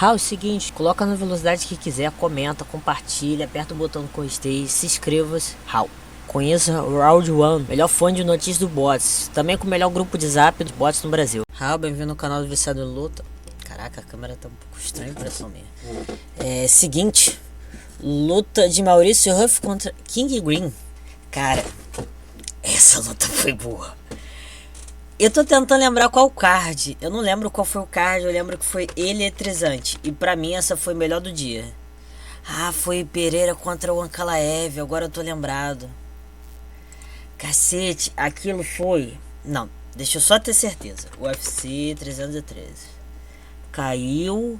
Ah, é o seguinte, coloca na velocidade que quiser, comenta, compartilha, aperta o botão do gostei, se inscreva-se. How? Conheça o Round One, melhor fone de notícias do bots, também com o melhor grupo de zap dos bots no Brasil. Ah, bem-vindo ao canal do Viciado em Luta. Caraca, a câmera tá um pouco estranha, impressão minha. Seguinte, luta de Maurício Huff contra King Green. Cara, essa luta foi boa. Eu tô tentando lembrar qual card. Eu não lembro qual foi o card. Eu lembro que foi eletrizante. E pra mim essa foi o melhor do dia. Ah, foi Pereira contra o Ankalaev. Agora eu tô lembrado. Cacete, aquilo foi... Não, deixa eu só ter certeza. UFC 313. Caiu...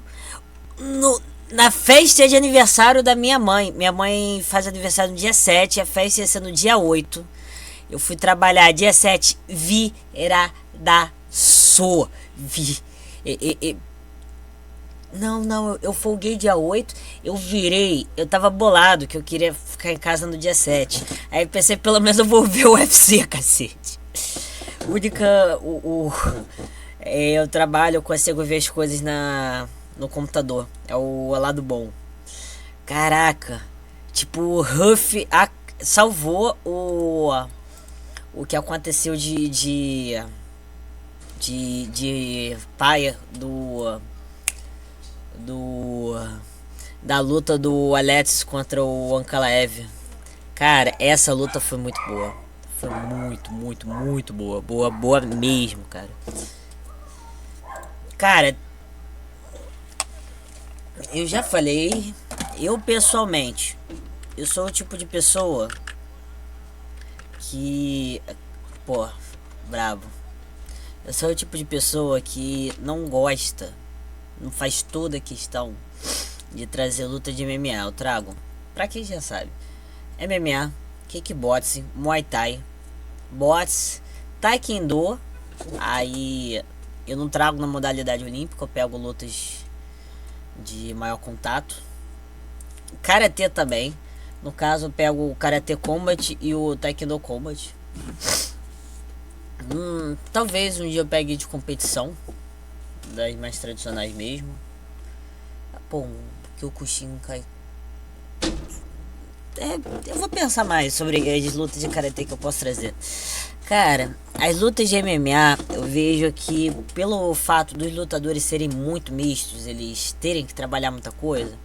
Na festa de aniversário da minha mãe. Minha mãe faz aniversário no dia 7. A festa ia ser no dia 8. Eu fui trabalhar dia 7, viradaço. Não, eu folguei dia 8. Eu virei, eu tava bolado que eu queria ficar em casa no dia 7. Aí eu pensei, pelo menos eu vou ver o UFC, cacete. Eu trabalho, eu consigo ver as coisas no computador. É o lado bom. Caraca, tipo, o Huff salvou o que aconteceu de paia da luta do Alex contra o Ankalaev. Cara, essa luta foi muito boa. Foi muito boa. Boa mesmo, cara. Cara, eu já falei, eu pessoalmente, eu sou o tipo de pessoa que, pô, brabo. Eu sou o tipo de pessoa que não gosta, não faz toda a questão de trazer luta de MMA. Eu trago, pra quem já sabe, MMA, kickboxing, Muay Thai, boxe, taekwondo. Aí eu não trago na modalidade olímpica, eu pego lutas de maior contato. Karatê também. No caso, eu pego o Karate Combat e o Taekwondo Combat. Talvez um dia eu pegue de competição, das mais tradicionais mesmo. Pô, que o coxinho cai. Eu vou pensar mais sobre as lutas de Karate que eu posso trazer. Cara, as lutas de MMA, eu vejo que pelo fato dos lutadores serem muito mistos, eles terem que trabalhar muita coisa,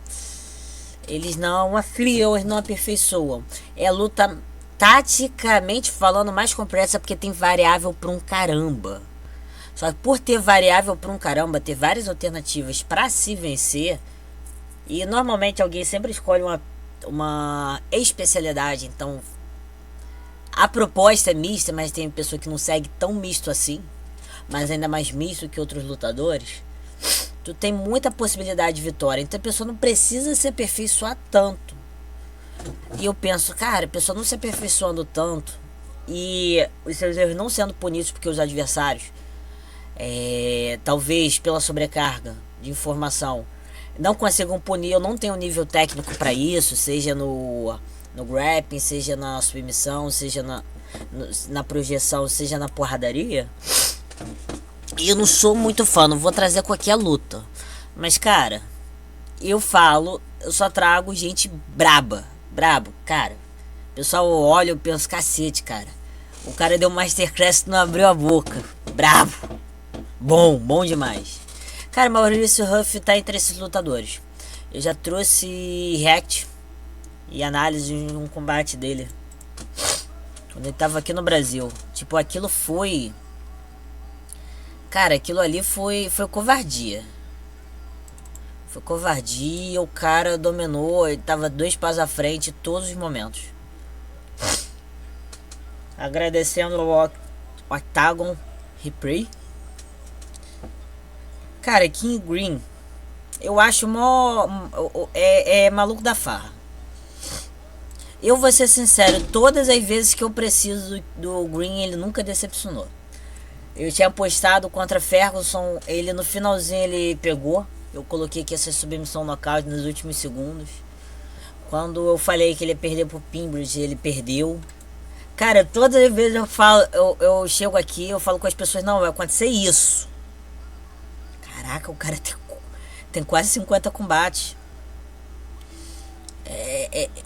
eles não afiam, eles não aperfeiçoam. É a luta, taticamente falando, mais complexa, porque tem variável pra um caramba. Só que por ter variável pra um caramba, ter várias alternativas pra se vencer, e normalmente alguém sempre escolhe uma especialidade. Então a proposta é mista, mas tem pessoa que não segue tão misto assim, mas ainda mais misto que outros lutadores. Tu tem muita possibilidade de vitória. Então a pessoa não precisa se aperfeiçoar tanto. E eu penso, cara, a pessoa não se aperfeiçoando tanto e os seus erros não sendo punidos porque os adversários, talvez pela sobrecarga de informação, não consigam punir. Eu não tenho nível técnico para isso, seja no grappling, seja na submissão, seja na projeção, seja na porradaria. E eu não sou muito fã, não vou trazer qualquer luta. Mas, cara, eu só trago gente brabo, cara. O pessoal olha, eu penso, cacete, cara. O cara deu Masterclass e não abriu a boca. Brabo. Bom demais. Cara, Maurício Huff tá entre esses lutadores. Eu já trouxe react e análise de um combate dele quando ele tava aqui no Brasil. Tipo, aquilo foi... Cara, aquilo ali foi covardia. Foi covardia, o cara dominou, ele tava 2 passos à frente em todos os momentos. Agradecendo ao Octagon Replay. Cara, King Green, eu acho maluco da farra. Eu vou ser sincero, todas as vezes que eu preciso do Green, ele nunca decepcionou. Eu tinha apostado contra Ferguson, ele no finalzinho ele pegou. Eu coloquei que essa submissão nocaute nos últimos segundos. Quando eu falei que ele ia perder pro Pimbridge, ele perdeu. Cara, todas as vezes eu chego aqui, eu falo com as pessoas, não, vai acontecer isso. Caraca, o cara Tem quase 50 combates.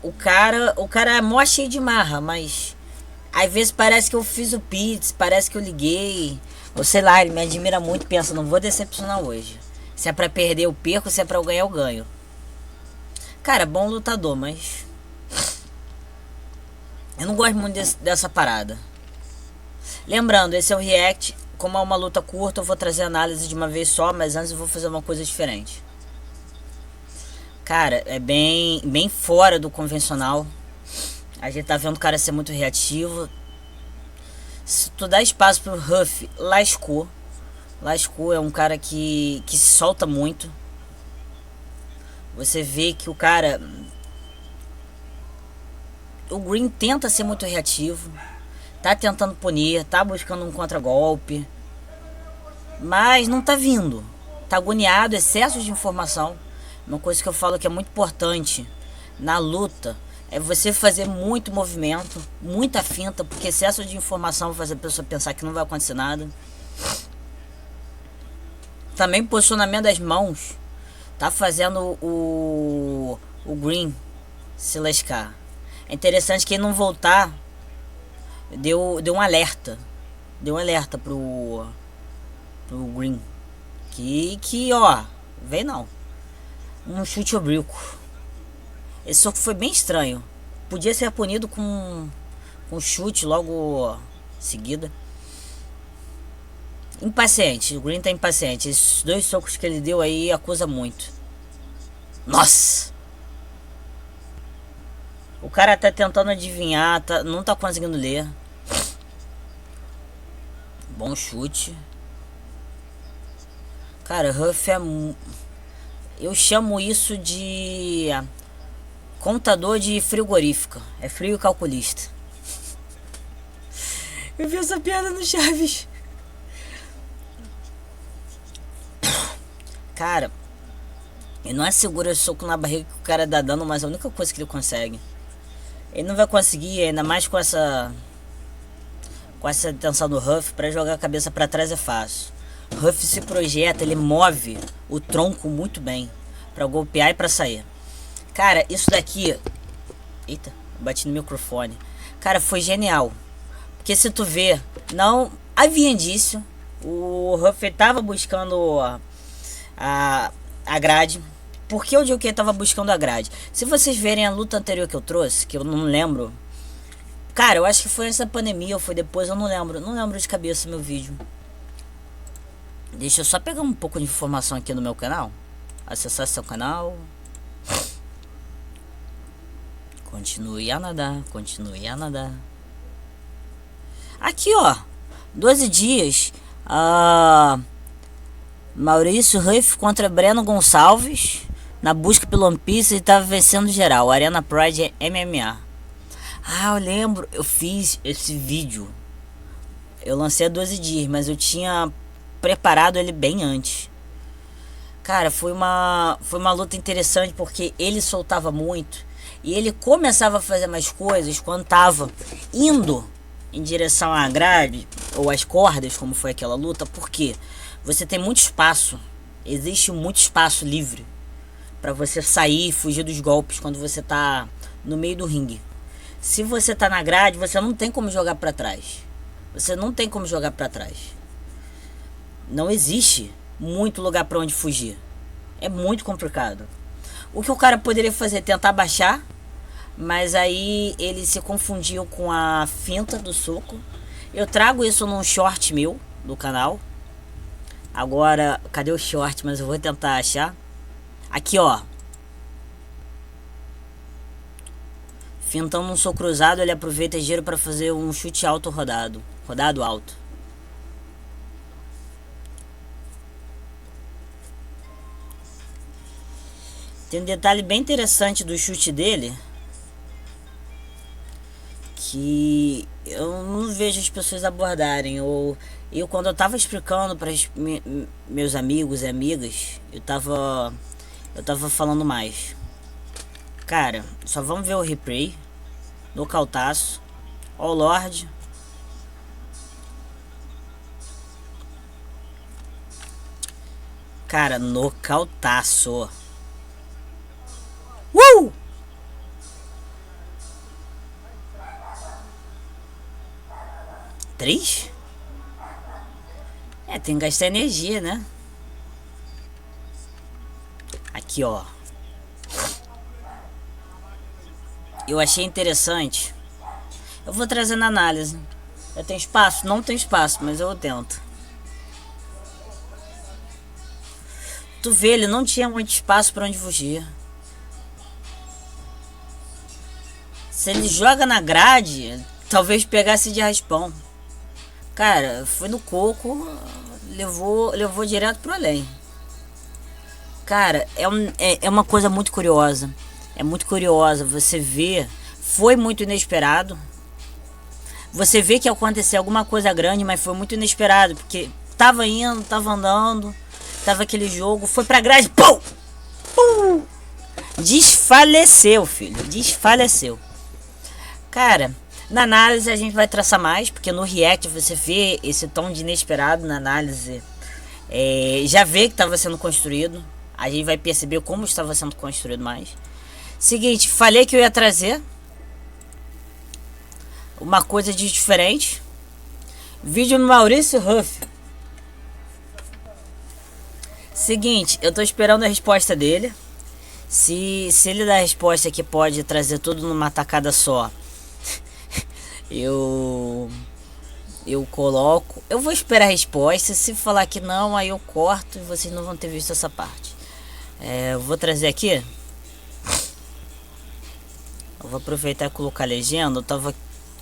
O cara é mó cheio de marra, mas às vezes parece que eu fiz o pits, parece que eu liguei. Ou sei lá, ele me admira muito, pensa, não vou decepcionar hoje. Se é pra perder, eu perco, se é pra eu ganhar, eu ganho. Cara, bom lutador, mas eu não gosto muito dessa parada. Lembrando, esse é o react. Como é uma luta curta, eu vou trazer análise de uma vez só, mas antes eu vou fazer uma coisa diferente. Cara, é bem fora do convencional. A gente tá vendo o cara ser muito reativo. Se tu dá espaço pro Huff, lascou. Lascou, é um cara que se solta muito. Você vê que o cara... O Green tenta ser muito reativo. Tá tentando punir, tá buscando um contragolpe. Mas não tá vindo. Tá agoniado, excesso de informação. Uma coisa que eu falo que é muito importante na luta é você fazer muito movimento, muita finta, porque excesso de informação vai fazer a pessoa pensar que não vai acontecer nada. Também posicionamento das mãos tá fazendo o Green se lascar. É interessante que ele não voltar, deu um alerta. Deu um alerta pro Green. Que ó, vem não. Um chute oblíquo. Esse soco foi bem estranho. Podia ser punido com chute logo seguida. Impaciente, o Green tá impaciente. Esses 2 socos que ele deu aí acusa muito. Nossa! O cara tá tentando adivinhar, não tá conseguindo ler. Bom chute. Cara, Huff é... Eu chamo isso de contador de frigorífica. É frio e calculista. Eu vi essa piada no Chaves. Cara, ele não é seguro esse soco na barriga que o cara dá dano, mas é a única coisa que ele consegue. Ele não vai conseguir, ainda mais com essa tensão do Huff, pra jogar a cabeça pra trás é fácil. Huff se projeta, ele move o tronco muito bem pra golpear e pra sair. Cara, isso daqui... Eita, bati no microfone. Cara, foi genial. Porque se tu vê, não havia indício. O Huff tava buscando a grade. Por que eu digo que ele tava buscando a grade? Se vocês verem a luta anterior que eu trouxe, que eu não lembro. Cara, eu acho que foi antes da pandemia ou foi depois, eu não lembro. Não lembro de cabeça meu vídeo. Deixa eu só pegar um pouco de informação aqui no meu canal. Acessar seu canal. Continue a nadar, continue a nadar. Aqui, ó. 12 dias. Maurício Huff contra Breno Gonçalves. Na busca pelo One Piece e tava vencendo geral. Arena Pride MMA. Ah, eu lembro. Eu fiz esse vídeo. Eu lancei há 12 dias, mas eu tinha preparado ele bem antes. Cara, foi uma luta interessante porque ele soltava muito. E ele começava a fazer mais coisas quando tava indo em direção à grade ou às cordas, como foi aquela luta, porque você tem muito espaço. Existe muito espaço livre para você sair e fugir dos golpes quando você tá no meio do ringue. Se você tá na grade, você não tem como jogar para trás. Você não tem como jogar para trás. Não existe muito lugar para onde fugir. É muito complicado. O que o cara poderia fazer é tentar baixar, mas aí ele se confundiu com a finta do soco. Eu trago isso num short meu do canal. Agora, cadê o short? Mas eu vou tentar achar. Aqui, ó. Fintando um soco cruzado, ele aproveita giro para fazer um chute alto rodado. Rodado alto. Tem um detalhe bem interessante do chute dele, que eu não vejo as pessoas abordarem. Eu quando eu tava explicando para meus amigos e amigas, eu tava falando mais. Cara, só vamos ver o replay. Nocautaço. Ó o Lorde. Cara, nocautaço. 3? É, tem que gastar energia, né? Aqui, ó. Eu achei interessante. Eu vou trazer na análise. Eu tenho espaço? Não tenho espaço, mas eu tento. Tu vê, ele não tinha muito espaço pra onde fugir. Se ele joga na grade, talvez pegasse de raspão. Cara, foi no coco, levou direto pro além. Cara, é uma coisa muito curiosa. É muito curiosa. Você vê, foi muito inesperado. Você vê que aconteceu alguma coisa grande, mas foi muito inesperado. Porque tava indo, tava andando, tava aquele jogo, foi pra grade, pum! Pum! Desfaleceu, filho. Desfaleceu. Cara, na análise a gente vai traçar mais, porque no react você vê esse tom de inesperado na análise. Já vê que estava sendo construído. A gente vai perceber como estava sendo construído mais. Seguinte, falei que eu ia trazer uma coisa de diferente. Vídeo do Maurício Huff. Seguinte, eu tô esperando a resposta dele. Se ele der a resposta que pode trazer tudo numa tacada só, eu coloco. Eu vou esperar a resposta. Se falar que não, aí eu corto e vocês não vão ter visto essa parte. Eu vou trazer aqui. Eu vou aproveitar e colocar a legenda.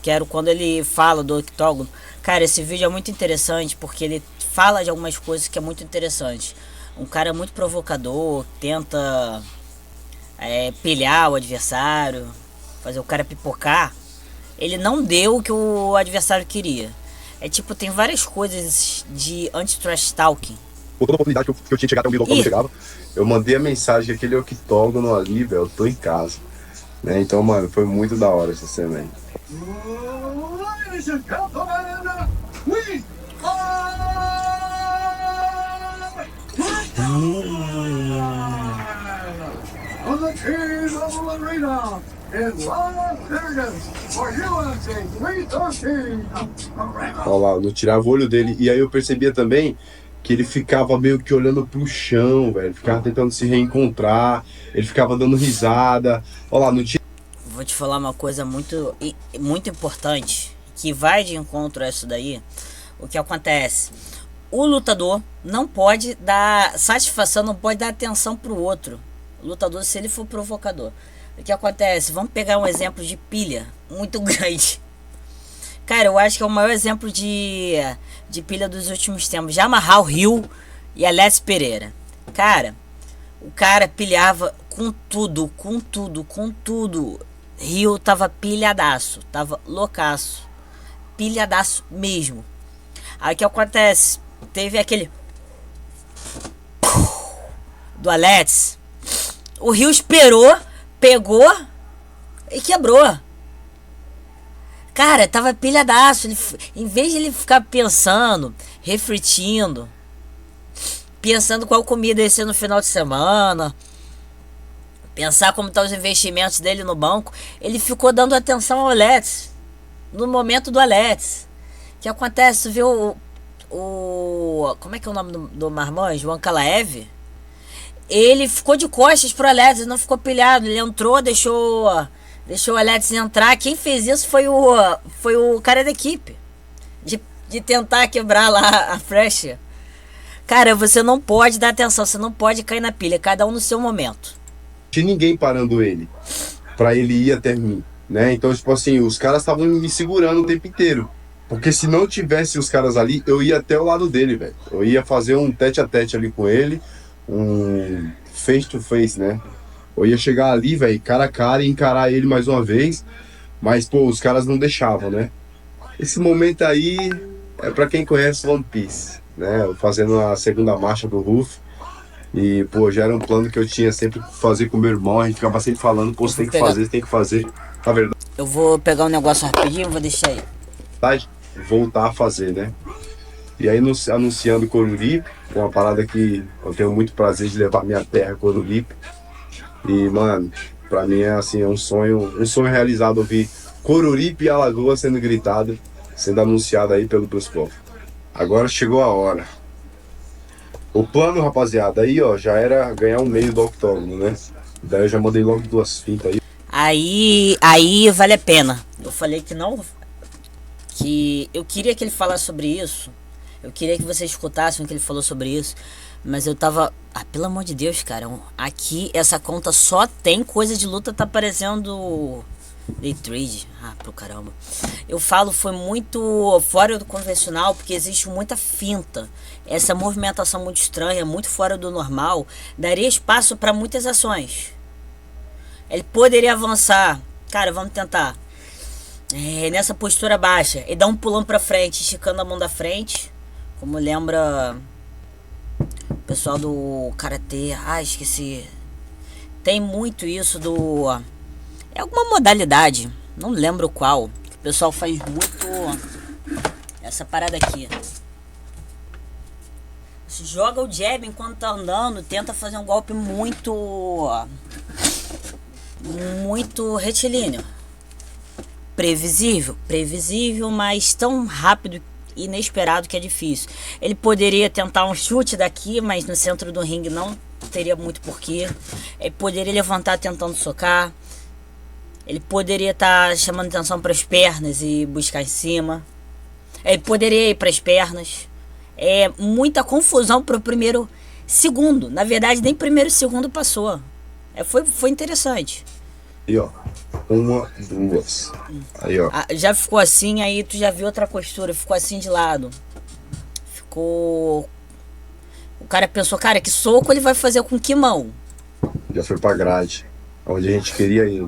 Quero quando ele fala do octógono. Cara, esse vídeo é muito interessante porque ele fala de algumas coisas que é muito interessante. Um cara muito provocador, tenta pilhar o adversário, fazer o cara pipocar. Ele não deu o que o adversário queria. Tem várias coisas de anti-trash talking. Por toda oportunidade que eu tinha chegado até um local que eu chegava, eu mandei a mensagem, aquele octógono ali, velho, eu tô em casa. Né? Então, mano, foi muito da hora essa cena aí. Ladies and gentlemen, we on the T-Mobile Arena in Las Vegas for UFC 313. Olha lá, não tirava o olho dele. E aí eu percebia também que ele ficava meio que olhando pro chão, velho. Ficava tentando se reencontrar. Ele ficava dando risada. Olha lá, não tinha... Vou te falar uma coisa muito importante, que vai de encontro a isso daí. O que acontece? O lutador não pode dar satisfação, não pode dar atenção pro outro. O lutador, se ele for provocador. O que acontece? Vamos pegar um exemplo de pilha muito grande. Cara, eu acho que é o maior exemplo de pilha dos últimos tempos. Jamarral Hill e Alex Pereira. Cara, o cara pilhava com tudo. Hill tava pilhadaço, tava loucaço. Pilhadaço mesmo. Aí o que acontece? Teve aquele do Alex. O Hill esperou, pegou e quebrou. Cara, tava pilhadaço. Em vez de ele ficar pensando, refletindo, pensando qual comida ia ser no final de semana, pensar como estão os investimentos dele no banco, ele ficou dando atenção ao Alex. No momento do Alex. O que acontece? Tu viu como é que é o nome do marmanjo? O Ankalaev? Ele ficou de costas pro Alex, ele não ficou pilhado. Ele entrou, deixou o Alex entrar. Quem fez isso foi o cara da equipe. De tentar quebrar lá a flecha. Cara, você não pode dar atenção, você não pode cair na pilha. Cada um no seu momento. Não tinha ninguém parando ele pra ele ir até mim, né? Então, tipo assim, os caras estavam me segurando o tempo inteiro. Porque se não tivesse os caras ali, eu ia até o lado dele, velho. Eu ia fazer um tete a tete ali com ele, um face to face, né? Eu ia chegar ali, velho, cara a cara e encarar ele mais uma vez. Mas, pô, os caras não deixavam, né? Esse momento aí é pra quem conhece One Piece, né? Eu fazendo a segunda marcha do Ruff. E, pô, já era um plano que eu tinha sempre fazer com meu irmão. A gente ficava sempre falando, pô, você tem que fazer, você tem que fazer. Na verdade, eu vou pegar um negócio rapidinho, vou deixar aí. Voltar a fazer, né? E aí anunciando Coruripe, uma parada que eu tenho muito prazer de levar minha terra, Coruripe. E, mano, pra mim é assim, é um sonho realizado ouvir Coruripe e Alagoas sendo gritado, sendo anunciado aí pelo Bispo. Agora chegou a hora. O plano, rapaziada, aí ó, já era ganhar um meio do octógono, né? Daí eu já mandei logo 2 fintas aí. Aí vale a pena. Eu falei que não. Que eu queria que ele falasse sobre isso. Eu queria que vocês escutassem o que ele falou sobre isso. Mas eu tava. Ah, pelo amor de Deus, cara. Aqui essa conta só tem coisa de luta, tá aparecendo. Day trade. Ah, pro caramba. Eu falo, foi muito fora do convencional, porque existe muita finta. Essa movimentação muito estranha, muito fora do normal, daria espaço para muitas ações. Ele poderia avançar. Cara, vamos tentar. Nessa postura baixa. E dá um pulão pra frente, esticando a mão da frente. Como lembra o pessoal do Karatê. Ah, esqueci. Tem muito isso do... É alguma modalidade. Não lembro qual. Que o pessoal faz muito... Essa parada aqui. Você joga o jab enquanto tá andando. Tenta fazer um golpe muito retilíneo. Previsível, mas tão rápido e inesperado que é difícil. Ele poderia tentar um chute daqui, mas no centro do ringue não teria muito porquê. Ele poderia levantar tentando socar. Ele poderia estar chamando atenção para as pernas e buscar em cima. Ele poderia ir para as pernas. É muita confusão para o primeiro segundo. Na verdade, nem primeiro segundo passou. Foi interessante. Aí, ó. 1, 2. Aí, ó. Já ficou assim, aí tu já viu outra costura. Ficou assim de lado. Ficou... O cara pensou, cara, que soco ele vai fazer com que mão? Já foi pra grade. Onde a gente queria ir.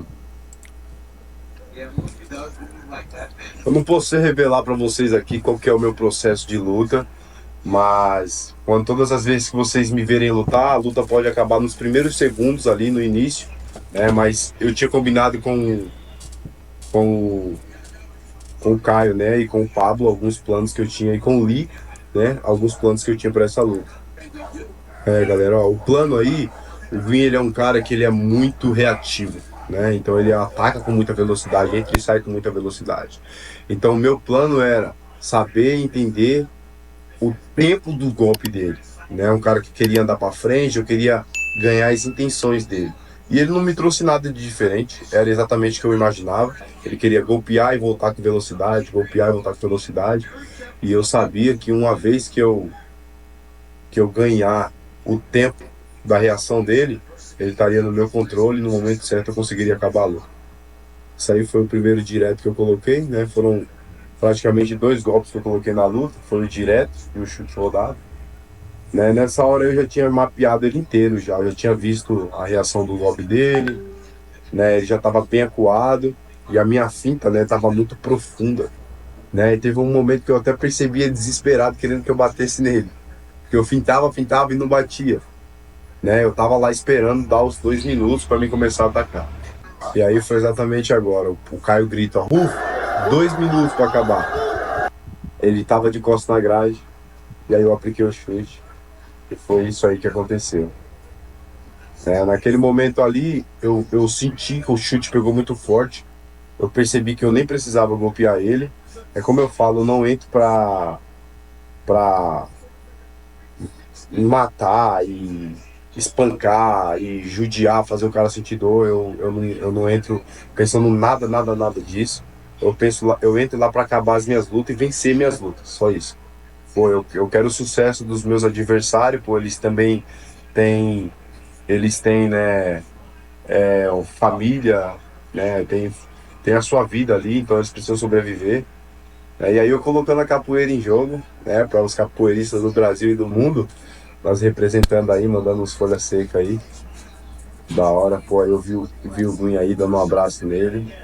Eu não posso revelar pra vocês aqui qual que é o meu processo de luta. Mas quando todas as vezes que vocês me verem lutar, a luta pode acabar nos primeiros segundos ali no início. Mas eu tinha combinado com o Caio, né, e com o Pablo, alguns planos que eu tinha, e com o Lee, né, alguns planos que eu tinha para essa luta. Galera, ó, o plano aí, o Green, ele é um cara que ele é muito reativo, né, então ele ataca com muita velocidade, entra e sai com muita velocidade. Então o meu plano era saber entender o tempo do golpe dele, né, um cara que queria andar para frente, eu queria ganhar as intenções dele. E ele não me trouxe nada de diferente, era exatamente o que eu imaginava. Ele queria golpear e voltar com velocidade, golpear e voltar com velocidade. E eu sabia que uma vez que eu ganhar o tempo da reação dele, ele estaria no meu controle e no momento certo eu conseguiria acabar a luta. Isso aí foi o primeiro direto que eu coloquei, né? Foram praticamente 2 golpes que eu coloquei na luta, foi o direto e o chute rodado. Né, nessa hora eu já tinha mapeado ele inteiro, já tinha visto a reação do golpe dele, né, ele já estava bem acuado e a minha finta, né, estava muito profunda, né, e teve um momento que eu até percebia desesperado querendo que eu batesse nele, porque eu fintava e não batia, né, eu tava lá esperando dar os 2 minutos para mim começar a atacar. E aí foi exatamente agora, o Caio grita, 2 minutos para acabar. Ele tava de costas na grade e aí eu apliquei o chute. E foi isso aí que aconteceu. Naquele momento ali, eu senti que o chute pegou muito forte. Eu percebi que eu nem precisava golpear ele. É como eu falo, eu não entro pra matar e espancar e judiar, fazer o cara sentir dor. Eu não entro pensando nada disso. Eu entro lá pra acabar as minhas lutas e vencer minhas lutas, só isso. Pô, eu quero o sucesso dos meus adversários, pô, eles também têm, né, família, né, tem a sua vida ali, então eles precisam sobreviver. E aí eu colocando a capoeira em jogo, né, para os capoeiristas do Brasil e do mundo, nós representando aí, mandando uns folhas secas aí, da hora, pô, aí eu vi o Green aí, dando um abraço nele,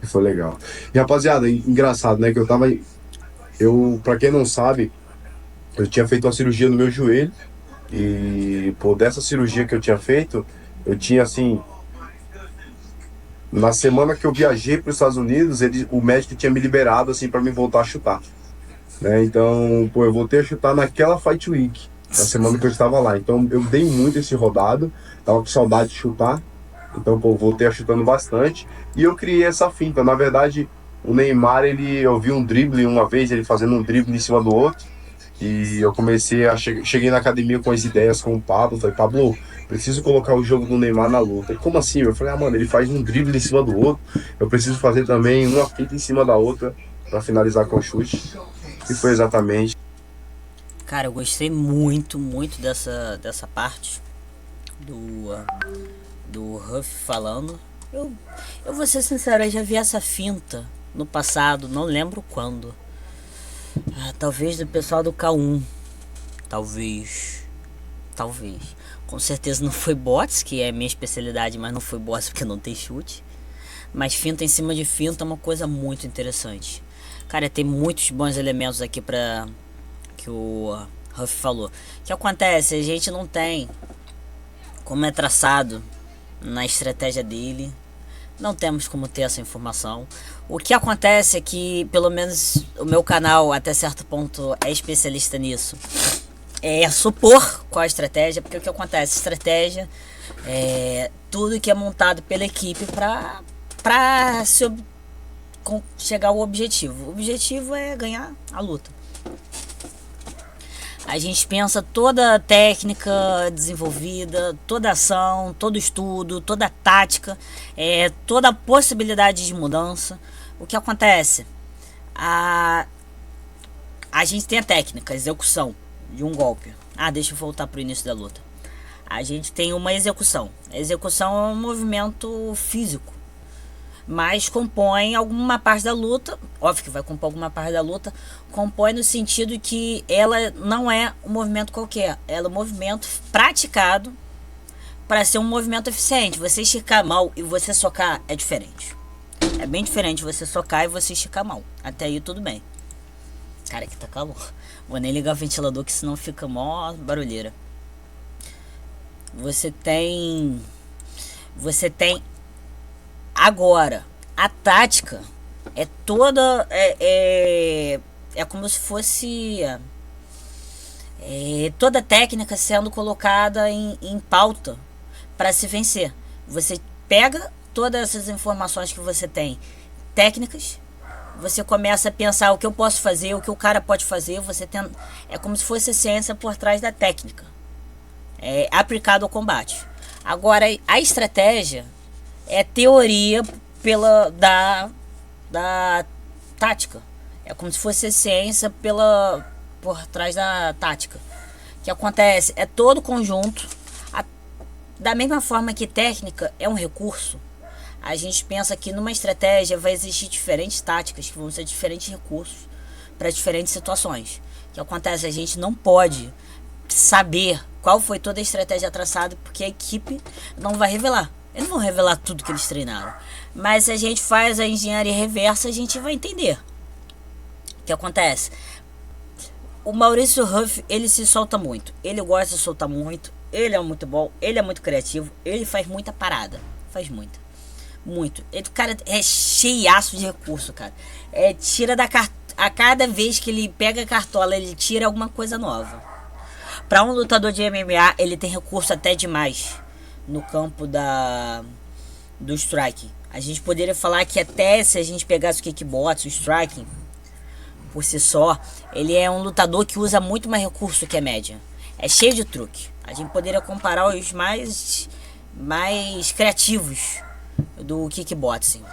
e foi legal. E rapaziada, engraçado, né, que pra quem não sabe, eu tinha feito uma cirurgia no meu joelho e, pô, dessa cirurgia que eu tinha feito, eu tinha, assim, na semana que eu viajei para os Estados Unidos, o médico tinha me liberado, assim, para me voltar a chutar. né? Então, pô, eu voltei a chutar naquela Fight Week, na semana que eu estava lá. Então, eu dei muito esse rodado, tava com saudade de chutar. Então, pô, voltei a chutando bastante. E eu criei essa finta. Na verdade, o Neymar, eu vi um drible uma vez, ele fazendo um drible em cima do outro. E eu comecei a. Cheguei na academia com as ideias com o Pablo. Falei, Pablo, preciso colocar o jogo do Neymar na luta. Ele, como assim? Eu falei, mano, ele faz um drible em cima do outro. Eu preciso fazer também uma finta em cima da outra para finalizar com chute. E foi exatamente. Cara, eu gostei muito dessa parte do, do Huff falando. Eu vou ser sincero, eu já vi essa finta no passado, não lembro quando. Talvez do pessoal do K1. Talvez. Talvez. Com certeza não foi bots, que é minha especialidade, mas não foi bots porque não tem chute. Mas finta em cima de finta é uma coisa muito interessante. Cara, tem muitos bons elementos aqui pra que o Huff falou. O que acontece? A gente não tem como é traçado na estratégia dele. Não temos como ter essa informação. O que acontece é que, pelo menos o meu canal, até certo ponto, é especialista nisso. É supor qual a estratégia, porque o que acontece? Estratégia é tudo que é montado pela equipe para chegar ao objetivo. O objetivo é ganhar a luta. A gente pensa toda a técnica desenvolvida, toda ação, todo estudo, toda tática, toda a possibilidade de mudança. O que acontece? A gente tem a técnica, a execução de um golpe. Deixa eu voltar para o início da luta. A gente tem uma execução. A execução é um movimento físico, mas compõe alguma parte da luta. Óbvio que vai compor alguma parte da luta. Compõe no sentido que ela não é um movimento qualquer. Ela é um movimento praticado para ser um movimento eficiente. Você esticar a mão e você socar é diferente. É bem diferente você socar e você esticar a mão. Até aí tudo bem. Cara, aqui tá calor. Vou nem ligar o ventilador que senão fica mó barulheira. Você tem agora, a tática é toda. É como se fosse. Toda a técnica sendo colocada em pauta para se vencer. Você pega todas essas informações que você tem, técnicas, você começa a pensar o que eu posso fazer, o que o cara pode fazer. É como se fosse a ciência por trás da técnica, aplicado ao combate. Agora, a estratégia é teoria da tática. É como se fosse a ciência por trás da tática. O que acontece? É todo conjunto. Da mesma forma que técnica é um recurso, a gente pensa que numa estratégia vai existir diferentes táticas, que vão ser diferentes recursos para diferentes situações. O que acontece? A gente não pode saber qual foi toda a estratégia traçada, porque a equipe não vai revelar. Eles não vão revelar tudo que eles treinaram. Mas se a gente faz a engenharia reversa, a gente vai entender. O que acontece? O Maurício Huff, ele se solta muito. Ele gosta de soltar muito. Ele é muito bom. Ele é muito criativo. Ele faz muita parada. Faz muita. Muito. O cara é cheiaço de recurso, cara. Tira a cada vez que ele pega a cartola, ele tira alguma coisa nova. Para um lutador de MMA, ele tem recurso até demais no campo do striking. A gente poderia falar que até se a gente pegasse o kickbox, o striking, por si só, ele é um lutador que usa muito mais recurso que a média. É cheio de truque. A gente poderia comparar os mais criativos do kickboxing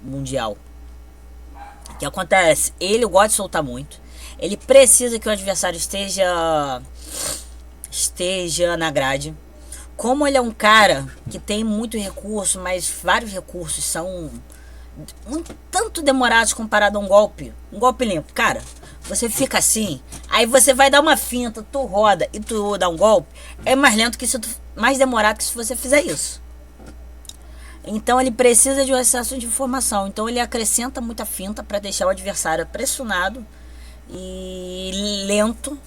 mundial. O que acontece? Ele gosta de soltar muito. Ele precisa que o adversário esteja na grade. Como ele é um cara que tem muito recurso, mas vários recursos são um tanto demorados comparado a um golpe limpo. Cara, você fica assim, aí você vai dar uma finta, tu roda e tu dá um golpe, é mais lento que se tu, mais demorado que se você fizer isso. Então ele precisa de um excesso de informação. Então ele acrescenta muita finta para deixar o adversário pressionado e lento.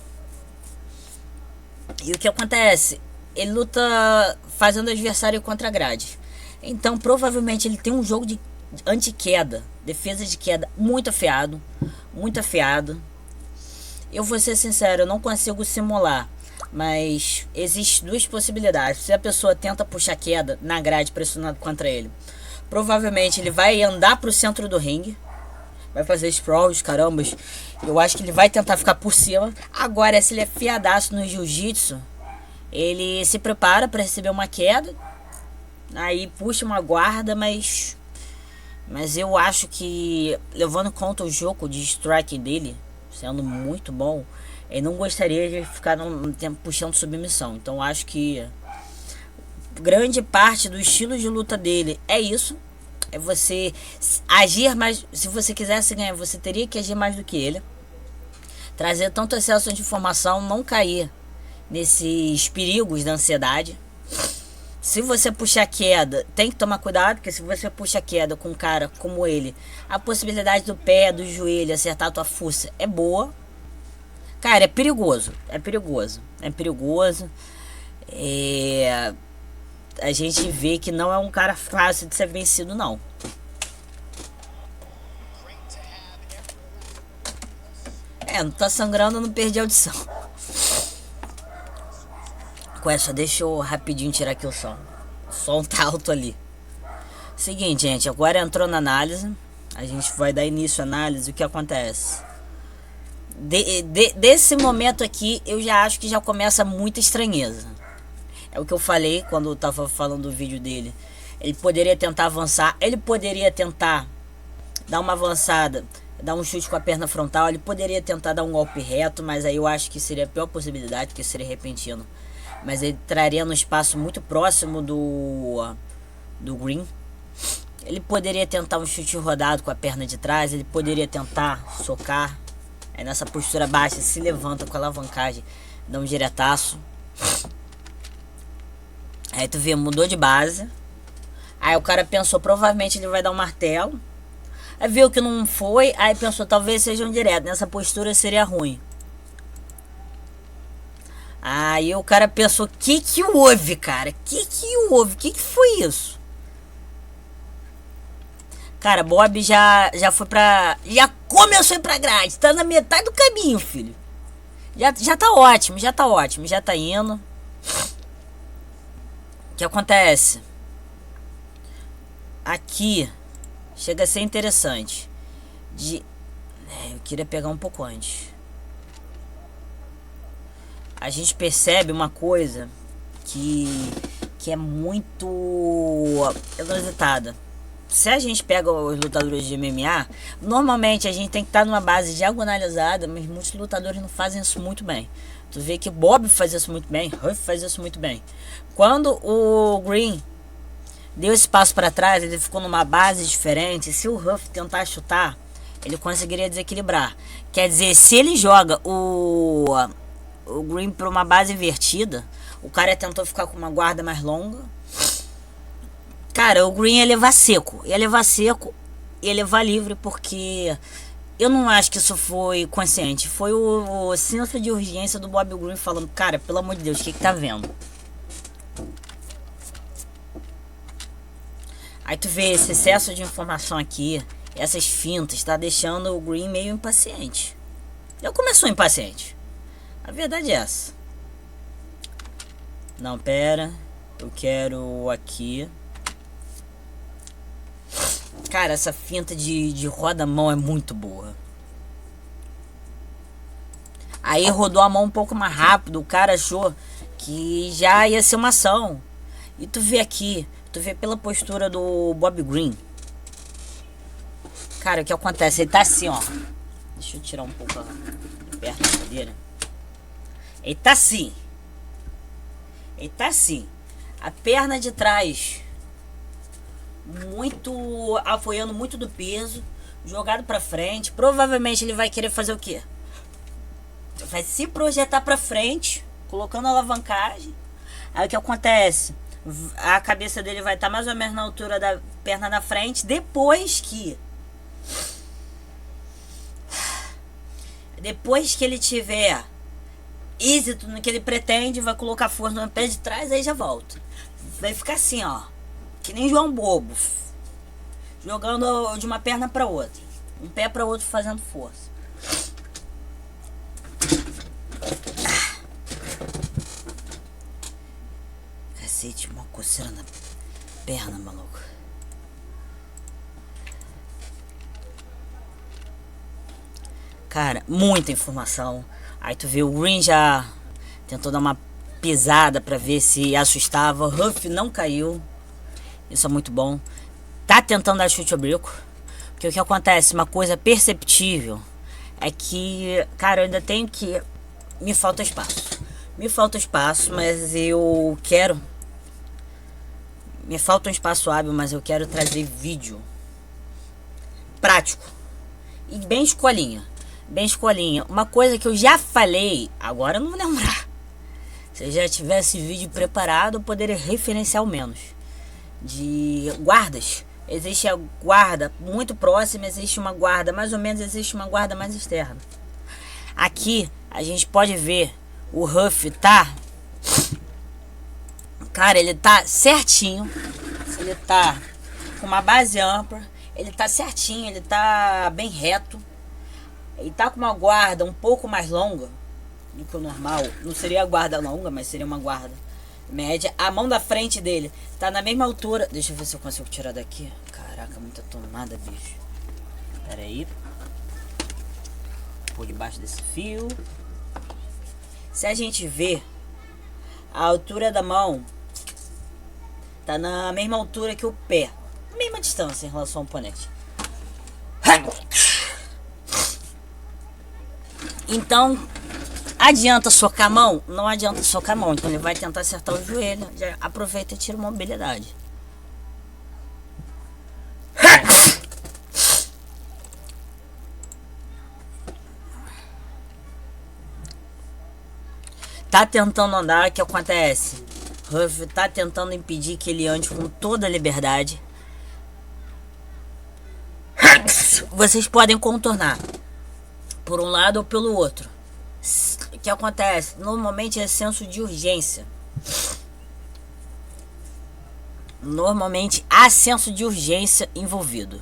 E o que acontece? Ele luta fazendo o adversário contra a grade. Então provavelmente ele tem um jogo de anti-queda, defesa de queda muito afiado, muito afiado. Eu vou ser sincero, eu não consigo simular, mas existem duas possibilidades. Se a pessoa tenta puxar queda na grade pressionado contra ele, provavelmente ele vai andar pro centro do ringue, vai fazer sprawls, carambas. Eu acho que ele vai tentar ficar por cima. Agora, se ele é fiadaço no jiu-jitsu, ele se prepara para receber uma queda, aí puxa uma guarda, mas eu acho que, levando em conta o jogo de strike dele sendo muito bom, ele não gostaria de ficar no tempo puxando submissão. Então acho que grande parte do estilo de luta dele é isso. É você agir mais. Se você quisesse ganhar, você teria que agir mais do que ele. Trazer tanto excesso de informação, não cair nesses perigos da ansiedade. Se você puxar queda, tem que tomar cuidado, porque se você puxa queda com um cara como ele, a possibilidade do pé, do joelho acertar a tua fuça é boa. Cara, é perigoso. É perigoso. É perigoso. A gente vê que não é um cara fácil de ser vencido, não. Não tá sangrando, não perdi a audição. Com essa, deixa eu rapidinho tirar aqui o som. O som tá alto ali. Seguinte, gente, agora entrou na análise. A gente vai dar início à análise. O que acontece? Desse momento aqui, eu já acho que já começa muita estranheza. É o que eu falei quando eu tava falando do vídeo dele. Ele poderia tentar avançar. Ele poderia tentar dar uma avançada, dar um chute com a perna frontal. Ele poderia tentar dar um golpe reto, mas aí eu acho que seria a pior possibilidade, porque seria repentino. Mas ele traria no espaço muito próximo do Green. Ele poderia tentar um chute rodado com a perna de trás. Ele poderia tentar socar. Aí nessa postura baixa, se levanta com a alavancagem, dá um diretaço. Aí tu vê, mudou de base. Aí o cara pensou, provavelmente ele vai dar um martelo. Aí viu que não foi. Aí pensou, talvez seja um direto. Nessa postura seria ruim. Aí o cara pensou, que houve, cara? Que houve? Que foi isso? Cara, Bob já foi pra... Já começou a ir pra grade. Tá na metade do caminho, filho. Já tá ótimo, já tá ótimo. Já tá indo. O que acontece? Aqui chega a ser interessante. Eu queria pegar um pouco antes. A gente percebe uma coisa que é muito inusitada. Se a gente pega os lutadores de MMA, normalmente a gente tem que estar numa base diagonalizada, mas muitos lutadores não fazem isso muito bem. Tu vê que Bob faz isso muito bem, Huff faz isso muito bem. Quando o Green deu esse passo para trás, ele ficou numa base diferente. Se o Huff tentar chutar, ele conseguiria desequilibrar. Quer dizer, se ele joga o Green para uma base invertida, o cara tentou ficar com uma guarda mais longa. Cara, o Green ia levar seco. Ia levar livre, porque eu não acho que isso foi consciente. Foi o senso de urgência do Bob Green falando, cara, pelo amor de Deus, o que tá vendo? Aí tu vê esse excesso de informação aqui, essas fintas, tá deixando o Green meio impaciente. Já começou impaciente. A verdade é essa. Não, pera. Eu quero aqui. Cara, essa finta de roda-mão é muito boa. Aí rodou a mão um pouco mais rápido. O cara achou que já ia ser uma ação. E tu vê aqui, tu vê pela postura do Bob Green. Cara, o que acontece? Ele tá assim, ó. Deixa eu tirar um pouco perto da cadeira. Ele tá assim. Ele tá assim. A perna de trás muito apoiando muito do peso, jogado pra frente. Provavelmente ele vai querer fazer o quê? Vai se projetar pra frente, colocando a alavancagem. Aí o que acontece? A cabeça dele vai estar mais ou menos na altura da perna da frente. Depois que ele tiver êxito no que ele pretende, vai colocar força no pé de trás, aí já volta. Vai ficar assim, ó. Que nem João Bobo. jogando de uma perna para outra, um pé para outro, fazendo força. Cacete, uma coceira na perna, maluco. Cara, muita informação. Aí tu vê o Green já tentou dar uma pisada pra ver se assustava. O Huff não caiu. Isso é muito bom. Tá tentando dar chute ao bico. Porque o que acontece, uma coisa perceptível, é que, cara, eu ainda tenho que... Me falta espaço. Me falta espaço, mas eu quero... Me falta um espaço hábil, mas eu quero trazer vídeo prático. E bem escolinha. Bem escolinha. Uma coisa que eu já falei, agora eu não vou lembrar. Se eu já tivesse vídeo preparado, eu poderia referenciar ao menos. De guardas. Existe a guarda muito próxima, existe uma guarda mais ou menos, existe uma guarda mais externa. Aqui a gente pode ver o Huff tá... Cara, ele tá certinho. Ele tá com uma base ampla. Ele tá certinho, ele tá bem reto. Ele tá com uma guarda um pouco mais longa do que o normal. Não seria a guarda longa, mas seria uma guarda média. A mão da frente dele tá na mesma altura. Deixa eu ver se eu consigo tirar daqui. Caraca, muita tomada, bicho. Pera aí. Por debaixo desse fio. Se a gente ver, a altura da mão tá na mesma altura que o pé. Mesma distância em relação ao oponente. Então, adianta socar a mão? Não adianta socar a mão. Então ele vai tentar acertar o joelho. Já aproveita e tira uma mobilidade. Tá tentando andar, o que acontece? Huff tá tentando impedir que ele ande com toda a liberdade. Vocês podem contornar por um lado ou pelo outro. O que acontece? Normalmente é senso de urgência. Normalmente há senso de urgência envolvido.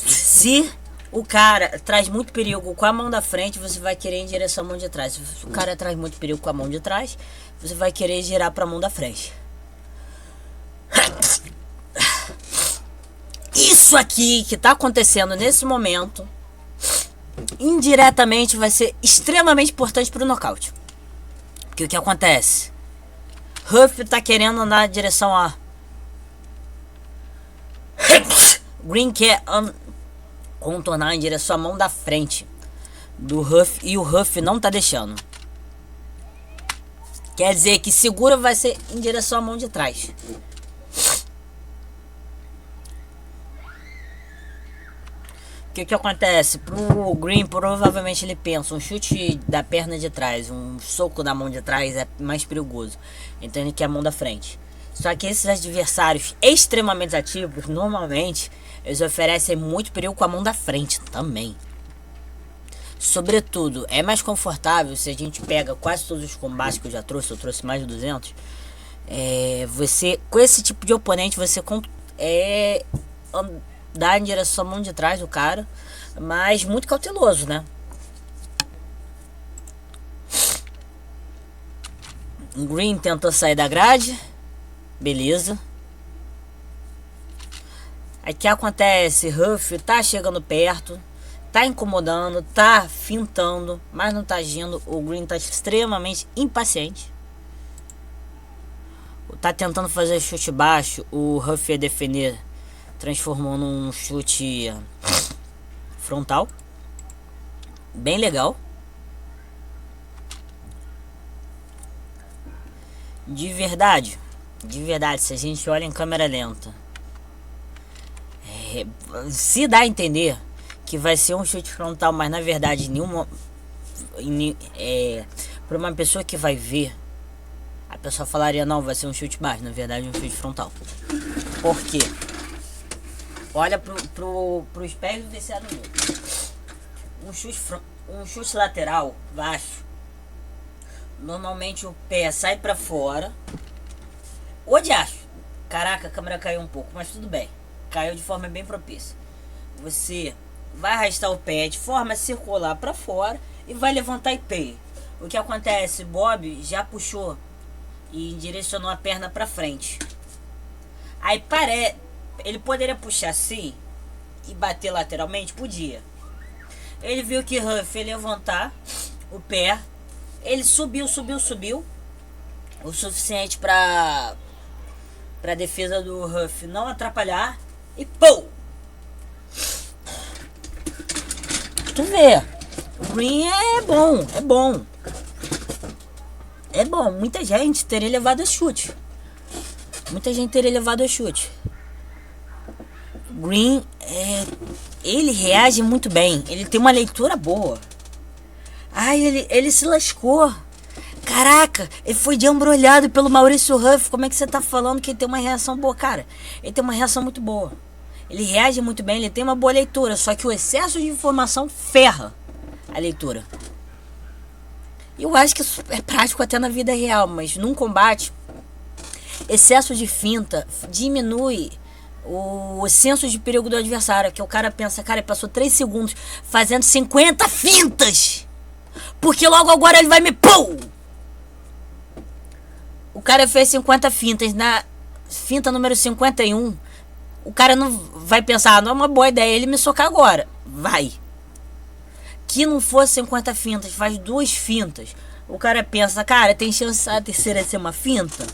Se o cara traz muito perigo com a mão da frente, você vai querer ir em direção à mão de trás. Se o cara traz muito perigo com a mão de trás, você vai querer girar para a mão da frente. Isso aqui que tá acontecendo nesse momento, indiretamente vai ser extremamente importante para o nocaute. Porque o que acontece? Huff tá querendo andar na direção a... Green quer contornar em direção à mão da frente do Huff e o Huff não tá deixando. Quer dizer que segura vai ser em direção à mão de trás. O que acontece? Pro Green, provavelmente ele pensa, um chute da perna de trás, um soco da mão de trás é mais perigoso. Então ele quer a mão da frente. Só que esses adversários extremamente ativos, normalmente, eles oferecem muito perigo com a mão da frente também. Sobretudo, é mais confortável se a gente pega quase todos os combates que eu já trouxe, eu trouxe mais de 200. Você, com esse tipo de oponente, você dá em direção à mão de trás do cara, mas muito cauteloso, né? O Green tentou sair da grade. Beleza. Aí o que acontece? Huff tá chegando perto, tá incomodando, tá fintando, mas não tá agindo. O Green tá extremamente impaciente. Tá tentando fazer chute baixo. O Huff ia defender, transformou num chute frontal. Bem legal. De verdade, se a gente olha em câmera lenta, se dá a entender que vai ser um chute frontal, mas na verdade para uma pessoa que vai ver, a pessoa falaria, não, vai ser um chute baixo, na verdade é um chute frontal. Por quê? Olha pro espelho e vê se é no um chute lateral baixo, normalmente o pé sai pra fora. Ô diacho, Caraca, a câmera caiu um pouco, mas tudo bem. Caiu de forma bem propícia. Você vai arrastar o pé de forma circular para fora e vai levantar e pei. O que acontece? Bob já puxou e direcionou a perna para frente. Aí ele poderia puxar assim e bater lateralmente? Podia. Ele viu que Huff ia levantar o pé. Ele subiu o suficiente para defesa do Huff não atrapalhar. E pô! Tu vê, o Green é bom. É bom, muita gente teria levado a chute. Green, ele reage muito bem. Ele tem uma leitura boa. Ai, ele se lascou. Caraca, ele foi de embrulhado pelo Maurício Huff. Como é que você tá falando que ele tem uma reação boa? Cara, ele tem uma reação muito boa. Ele reage muito bem, ele tem uma boa leitura. Só que o excesso de informação ferra a leitura. Eu acho que isso é prático até na vida real, mas num combate, excesso de finta diminui o senso de perigo do adversário. Que o cara pensa, cara, ele passou 3 segundos fazendo 50 fintas, porque logo agora ele vai me pum! O cara fez 50 fintas. Na finta número 51, o cara não vai pensar, não é uma boa ideia ele me socar agora. Vai. Que não fosse 50 fintas, faz 2 fintas. O cara pensa, cara, tem chance a terceira ser uma finta?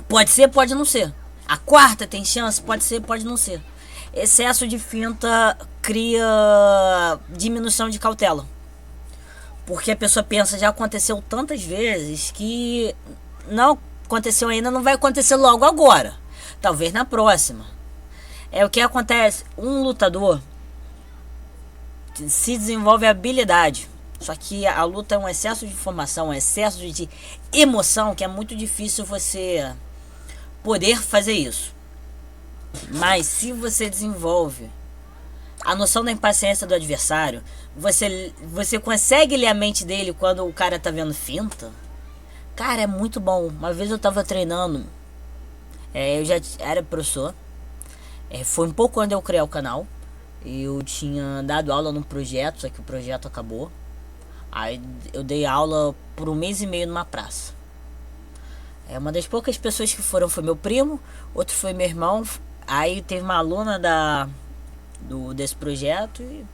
Pode ser, pode não ser. A quarta tem chance, pode ser, pode não ser. Excesso de finta cria diminuição de cautela. Porque a pessoa pensa, já aconteceu tantas vezes que não aconteceu ainda, não vai acontecer logo agora. Talvez na próxima. É o que acontece. Um lutador se desenvolve habilidade. Só que a luta é um excesso de informação, um excesso de emoção, que é muito difícil você poder fazer isso. Mas se você desenvolve a noção da impaciência do adversário, você consegue ler a mente dele quando o cara tá vendo finta. Cara, é muito bom. Uma vez eu tava treinando, eu já era professor, foi um pouco quando eu criei o canal. Eu tinha dado aula num projeto, só que o projeto acabou. Aí eu dei aula por 1 mês e meio numa praça. Uma das poucas pessoas que foram foi meu primo, outro foi meu irmão. Aí teve uma aluna desse projeto e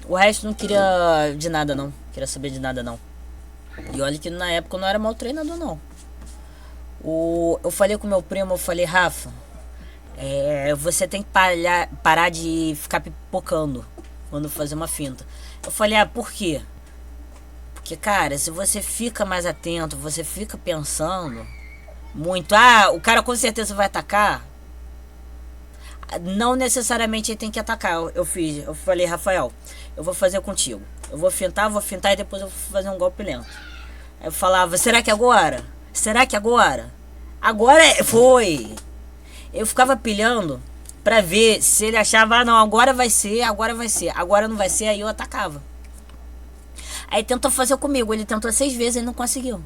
o resto não queria de nada não. Queria saber de nada não. E olha que na época eu não era mau treinador não. Eu falei com meu primo, eu falei, Rafa, você tem que parar de ficar pipocando quando fazer uma finta. Eu falei, por quê? Porque, cara, se você fica mais atento, você fica pensando muito, o cara com certeza vai atacar. Não necessariamente ele tem que atacar. Eu falei, Rafael, eu vou fazer contigo. Eu vou fintar e depois eu vou fazer um golpe lento. Aí eu falava, será que agora? Será que agora? Agora foi. Eu ficava pilhando pra ver se ele achava, não, agora vai ser, agora não vai ser, aí eu atacava. Aí tentou fazer comigo, ele tentou 6 vezes e não conseguiu.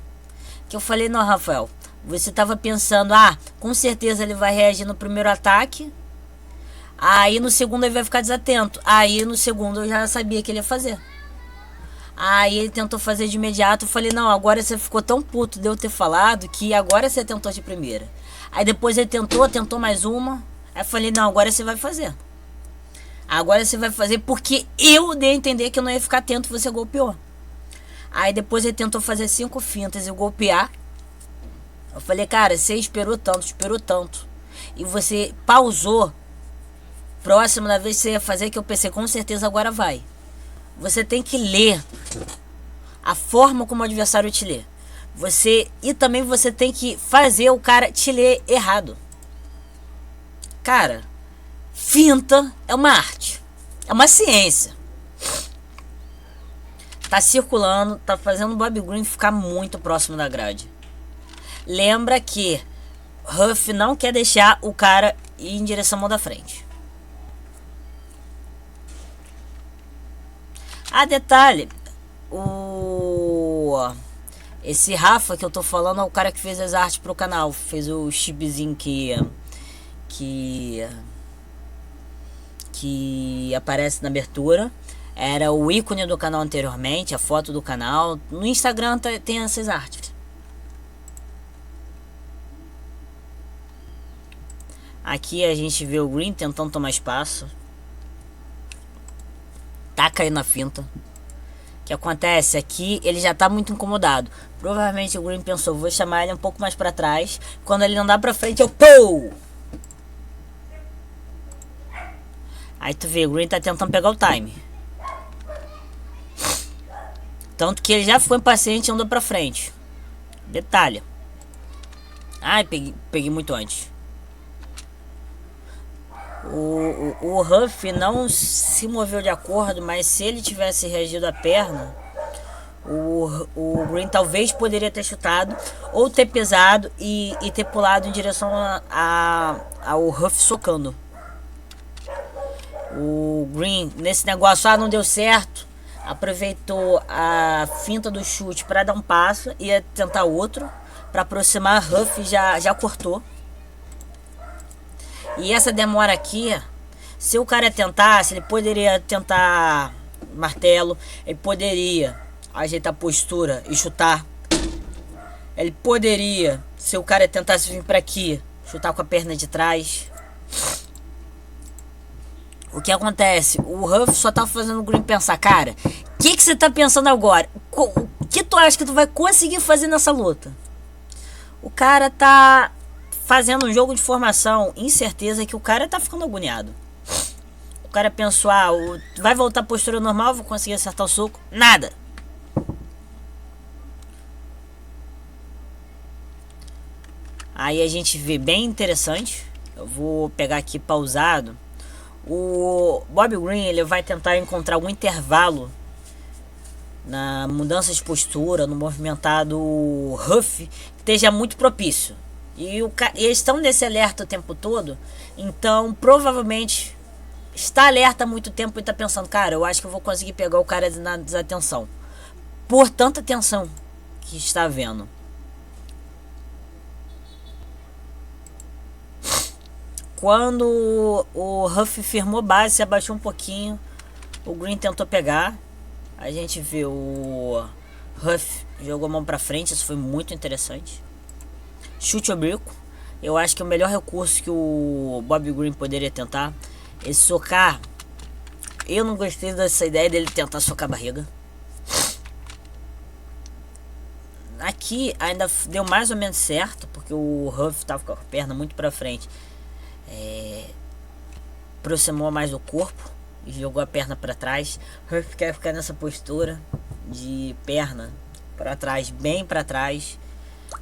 Que eu falei, não, Rafael, você tava pensando, com certeza ele vai reagir no primeiro ataque, aí no segundo ele vai ficar desatento, aí no segundo eu já sabia que ele ia fazer. Aí ele tentou fazer de imediato, eu falei, não, agora você ficou tão puto de eu ter falado que agora você tentou de primeira. Aí depois ele tentou mais uma, aí eu falei, não, agora você vai fazer. Agora você vai fazer porque eu dei a entender que eu não ia ficar atento, você golpeou. Aí depois ele tentou fazer 5 fintas e golpear. Eu falei, cara, você esperou tanto. E você pausou. Próxima da vez que você ia fazer, que eu pensei, com certeza agora vai. Você tem que ler a forma como o adversário te lê. E também você tem que fazer o cara te ler errado. Cara, finta é uma arte. É uma ciência. Tá circulando, tá fazendo o Bob Green ficar muito próximo da grade. Lembra que Huff não quer deixar o cara ir em direção ao da frente. Detalhe, Esse Rafa que eu tô falando é o cara que fez as artes pro canal. Fez o chipzinho que aparece na abertura. Era o ícone do canal anteriormente, a foto do canal. No Instagram tem essas artes. Aqui a gente vê o Green tentando tomar espaço. Tá caindo na finta. O que acontece aqui, ele já tá muito incomodado. Provavelmente o Green pensou, vou chamar ele um pouco mais pra trás. Quando ele andar pra frente, eu pô! Aí tu vê, o Green tá tentando pegar o time. Tanto que ele já foi impaciente e andou pra frente. Detalhe. Ai, peguei muito antes. O Huff não se moveu de acordo, mas se ele tivesse reagido à perna, o Green talvez poderia ter chutado ou ter pesado e ter pulado em direção ao Huff socando. O Green, nesse negócio, não deu certo, aproveitou a finta do chute para dar um passo, ia tentar outro para aproximar. Huff já cortou. E essa demora aqui, se o cara tentasse, ele poderia tentar martelo, ele poderia ajeitar a postura e chutar. Ele poderia, se o cara tentasse vir para aqui, chutar com a perna de trás. O que acontece? O Huff só tá fazendo o Green pensar, cara, o que você tá pensando agora? O que tu acha que tu vai conseguir fazer nessa luta? O cara tá fazendo um jogo de formação, incerteza que o cara tá ficando agoniado. O cara pensou, vai voltar à postura normal, vou conseguir acertar o soco. Nada. Aí a gente vê bem interessante. Eu vou pegar aqui pausado. O Bob Green, ele vai tentar encontrar algum intervalo na mudança de postura, no movimentado Huff, que esteja muito propício. E eles estão nesse alerta o tempo todo, então provavelmente está alerta há muito tempo e está pensando, cara, eu acho que eu vou conseguir pegar o cara na desatenção. Por tanta tensão que está havendo. Quando o Huff firmou base, se abaixou um pouquinho, o Green tentou pegar. A gente vê o Huff jogou a mão pra frente, isso foi muito interessante. Chute ao bico. Eu acho que é o melhor recurso que o Bob Green poderia tentar. Ele socar. Eu não gostei dessa ideia dele tentar socar a barriga. Aqui ainda deu mais ou menos certo, porque o Huff estava com a perna muito pra frente. Aproximou mais do corpo e jogou a perna para trás. Huff quer ficar nessa postura de perna para trás, bem para trás,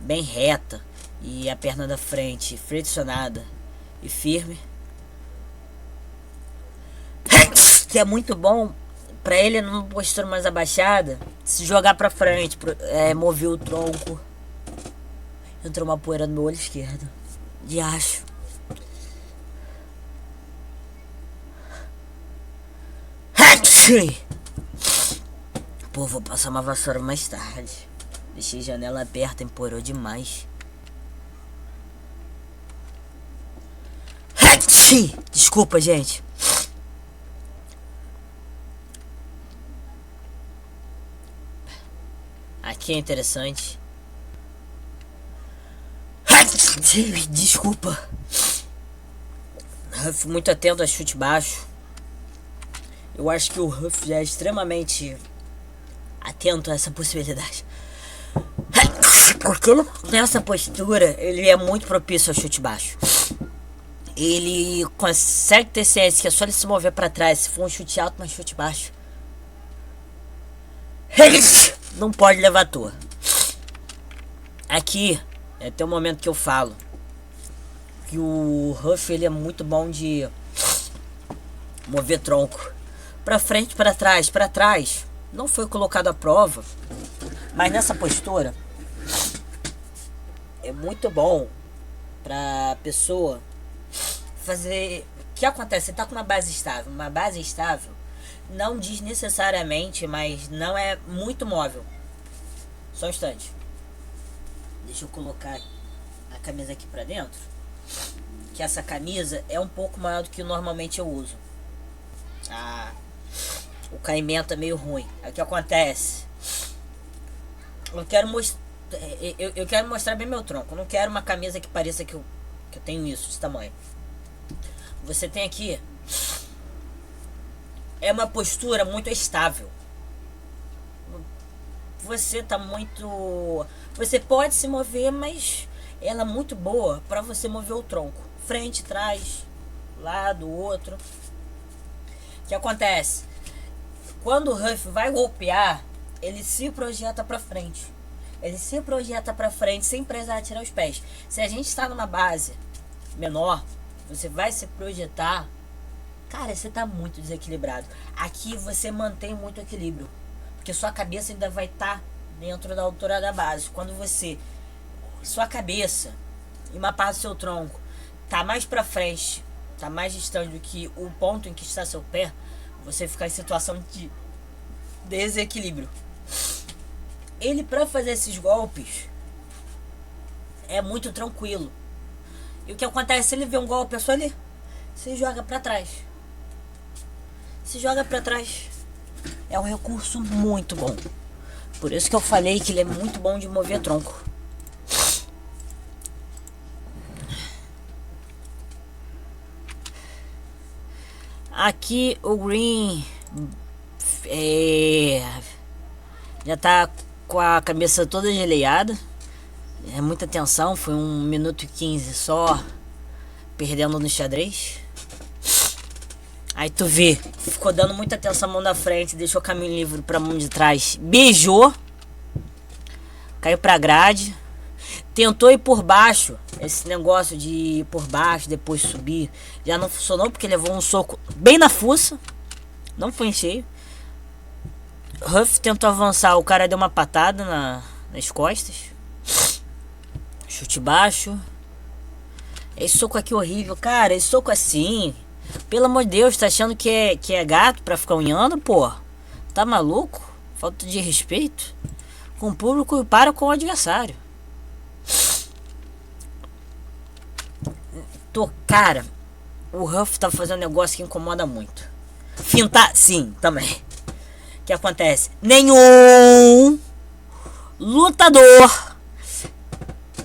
bem reta, e a perna da frente flexionada e firme, que é muito bom para ele numa postura mais abaixada, se jogar para frente, mover o tronco. Entrou uma poeira no meu olho esquerdo, de acho. Pô, vou passar uma vassoura mais tarde. Deixei a janela aberta, empoeirou demais. Desculpa, gente. Aqui é interessante. Desculpa. Huff muito atento a chute baixo. Eu acho que o Huff já é extremamente atento a essa possibilidade. Porque nessa postura ele é muito propício ao chute baixo. Ele consegue ter ciência que é só ele se mover para trás. Se for um chute alto, mas chute baixo, não pode levar à toa. Aqui é até o momento que eu falo que o Huff ele é muito bom de mover tronco para frente, para trás, para trás. Não foi colocado à prova, mas nessa postura é muito bom para pessoa fazer. O que acontece? Você tá com uma base estável. Uma base estável não diz necessariamente, mas não é muito móvel. Só um instante. Deixa eu colocar a camisa aqui pra dentro. Que essa camisa é um pouco maior do que normalmente eu uso. O caimento é meio ruim. Aí o que acontece? Eu quero mostrar bem meu tronco. Eu não quero uma camisa que pareça que eu tenho isso, desse tamanho. Você tem aqui. É uma postura muito estável. Você tá muito... Você pode se mover, mas ela é muito boa para você mover o tronco. Frente, trás, lado, outro. O que acontece? Quando o Ruff vai golpear, ele se projeta para frente. Ele se projeta para frente sem precisar tirar os pés. Se a gente está numa base menor, você vai se projetar. Cara, você tá muito desequilibrado. Aqui você mantém muito equilíbrio. Porque sua cabeça ainda vai estar dentro da altura da base. Quando você... Sua cabeça e uma parte do seu tronco tá mais pra frente, tá mais distante do que o ponto em que está seu pé, você fica em situação de desequilíbrio. Ele, pra fazer esses golpes, é muito tranquilo. E o que acontece? Se ele vê um golpe, é só ali. Se joga pra trás. Se joga pra trás. É um recurso muito bom. Por isso que eu falei que ele é muito bom de mover tronco. Aqui o Green já tá com a cabeça toda geleiada. É muita tensão. Foi 1 minuto e 15 só perdendo no xadrez. Aí tu vê, ficou dando muita atenção à mão da frente, deixou o caminho livre pra mão de trás. Beijou. Caiu pra grade. Tentou ir por baixo. Esse negócio de ir por baixo, depois subir, já não funcionou porque levou um soco bem na fuça. Não foi em cheio. Ruff tentou avançar, o cara deu uma patada nas costas. Chute baixo. Esse soco aqui horrível, cara. Esse soco assim, pelo amor de Deus, tá achando que é gato pra ficar unhando, pô? Tá maluco? Falta de respeito com o público e para com o adversário. Cara, o Ruff tá fazendo um negócio que incomoda muito. Fintar, sim, também. O que acontece? Nenhum lutador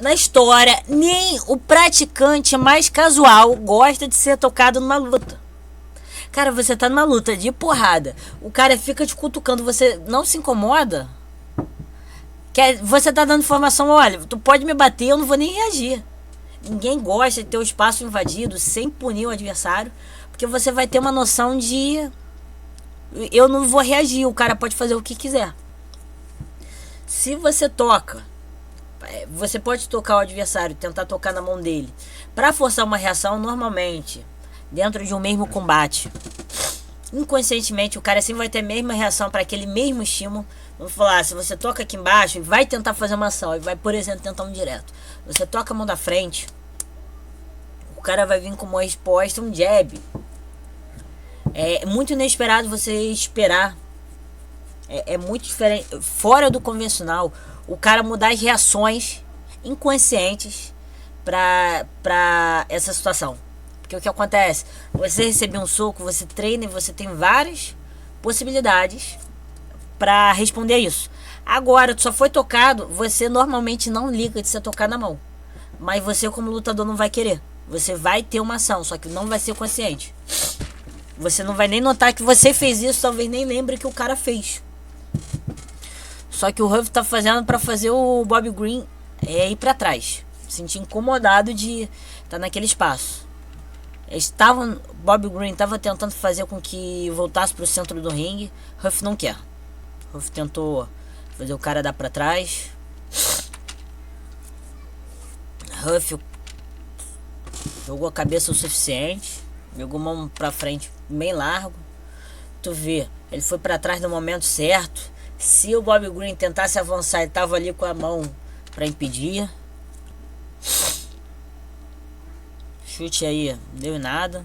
na história, nem o praticante mais casual gosta de ser tocado numa luta. Cara, você tá numa luta de porrada, o cara fica te cutucando, você não se incomoda? Você tá dando informação, olha, tu pode me bater, eu não vou nem reagir. Ninguém gosta de ter o espaço invadido sem punir o adversário, porque você vai ter uma noção de... Eu não vou reagir, o cara pode fazer o que quiser. Se você toca, você pode tocar o adversário, tentar tocar na mão dele para forçar uma reação. Normalmente, dentro de um mesmo combate, inconscientemente o cara sempre vai ter a mesma reação para aquele mesmo estímulo. Vamos falar, se você toca aqui embaixo e vai tentar fazer uma ação, e vai, por exemplo, tentar um direto, você toca a mão da frente, o cara vai vir com uma resposta, um jab. É muito inesperado você esperar. É muito diferente, fora do convencional, o cara mudar as reações inconscientes pra essa situação. Porque o que acontece? Você receber um soco, você treina e você tem várias possibilidades pra responder a isso. Agora, tu só foi tocado, você normalmente não liga de ser tocado na mão. Mas você, como lutador, não vai querer. Você vai ter uma ação, só que não vai ser consciente. Você não vai nem notar que você fez isso, talvez nem lembre que o cara fez. Só que o Ruff tá fazendo pra fazer o Bob Green ir pra trás. Sentir incomodado de estar naquele espaço. Bob Green tava tentando fazer com que voltasse pro centro do ringue. Ruff não quer. Ruff tentou fazer o cara dar pra trás. Ruff jogou a cabeça o suficiente. Jogou a mão pra frente bem largo. Tu vê, ele foi pra trás no momento certo. Se o Bob Green tentasse avançar, ele tava ali com a mão pra impedir. Chute aí, não deu em nada.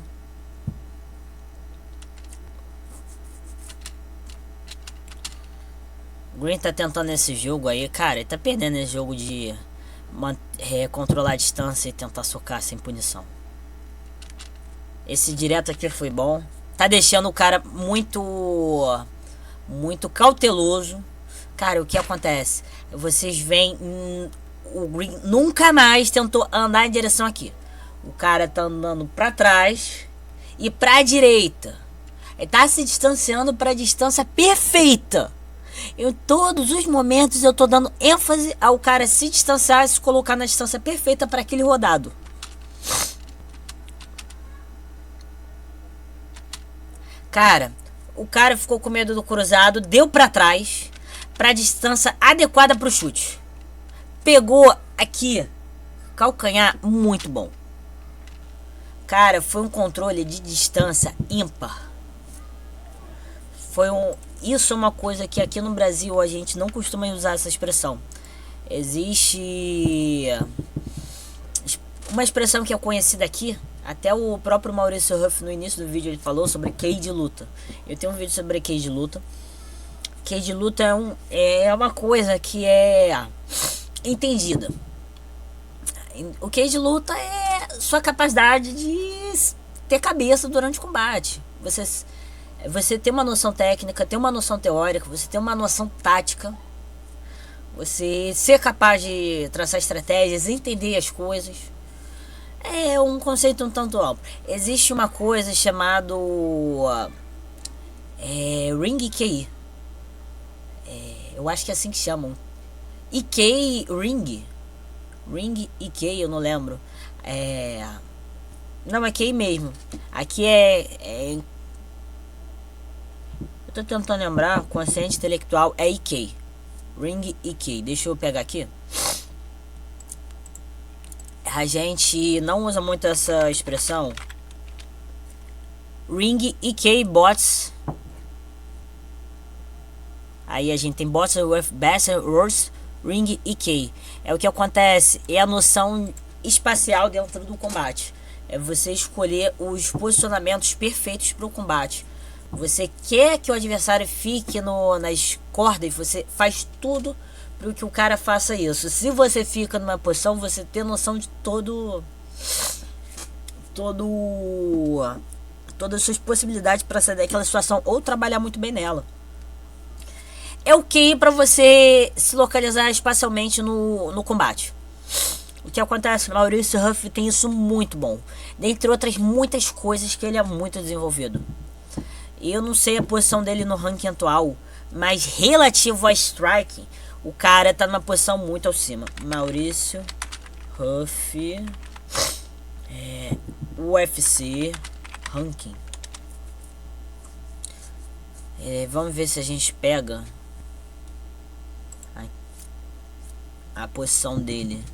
O Green tá tentando esse jogo aí, cara, ele tá perdendo esse jogo de controlar a distância e tentar socar sem punição. Esse direto aqui foi bom. Tá deixando o cara muito cauteloso. Cara, o que acontece? Vocês veem, o Green nunca mais tentou andar em direção aqui. O cara tá andando pra trás e pra direita. Ele tá se distanciando pra distância perfeita. Em todos os momentos eu tô dando ênfase ao cara se distanciar e se colocar na distância perfeita para aquele rodado. Cara, o cara ficou com medo do cruzado, deu pra trás, pra distância adequada pro chute. Pegou aqui, calcanhar, muito bom. Cara, foi um controle de distância ímpar. Isso é uma coisa que aqui no Brasil a gente não costuma usar essa expressão. Existe uma expressão que é conhecida aqui. Até o próprio Maurício Huff no início do vídeo ele falou sobre QI de luta. Eu tenho um vídeo sobre QI de luta. QI de luta é uma coisa que é entendida. O QI de luta é sua capacidade de ter cabeça durante o combate. Você ter uma noção técnica, ter uma noção teórica, você ter uma noção tática, você ser capaz de traçar estratégias, entender as coisas. É um conceito um tanto amplo. Existe uma coisa chamada Ring QI. Eu acho que é assim que chamam. IK Ring. Ring IK, eu não lembro. Não, é QI mesmo. Aqui eu tô tentando lembrar. Consciente intelectual é IK. Ring IK. Deixa eu pegar aqui. A gente não usa muito essa expressão. Ring IK bots. Aí a gente tem bots with best words. Ring IK. É o que acontece. É a noção espacial dentro do combate. É você escolher os posicionamentos perfeitos para o combate. Você quer que o adversário fique nas cordas. Você faz tudo para que o cara faça isso. Se você fica numa posição, você tem noção de todas as suas possibilidades para sair daquela situação ou trabalhar muito bem nela. É o que para você se localizar espacialmente no combate. O que acontece? O Maurício Huff tem isso muito bom, dentre outras muitas coisas que ele é muito desenvolvido. Eu não sei a posição dele no ranking atual, mas relativo a striking, o cara tá numa posição muito acima. Maurício Huff, UFC ranking. Vamos ver se a gente pega a posição dele.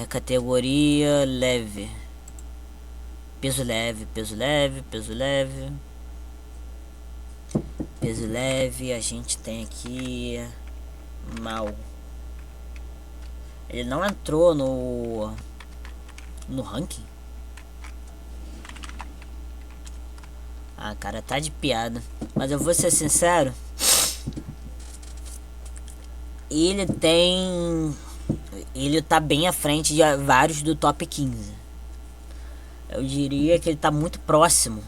Categoria leve. Peso leve, peso leve, peso leve. Peso leve, a gente tem aqui mal. Ele não entrou no ranking. Cara, tá de piada. Mas eu vou ser sincero. Ele tá bem à frente de vários do top 15. Eu diria que ele tá muito próximo.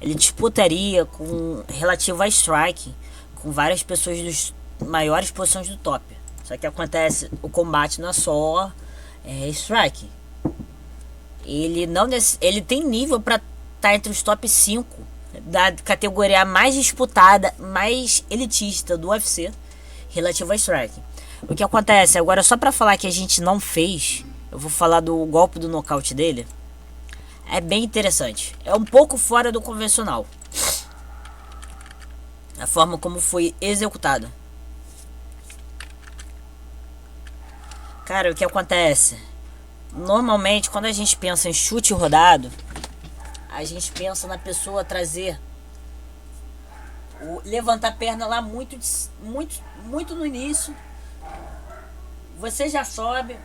Ele disputaria com relativo a strike com várias pessoas das maiores posições do top. Só que acontece, o combate não é só strike. Ele tem nível para estar entre os top 5 da categoria mais disputada, mais elitista do UFC, relativo a strike. O que acontece agora, só para falar que a gente não fez, eu vou falar do golpe do nocaute dele. É bem interessante. É um pouco fora do convencional. A forma como foi executado. Cara, o que acontece? Normalmente, quando a gente pensa em chute rodado, a gente pensa na pessoa trazer levantar a perna lá muito no início. Você já sobe.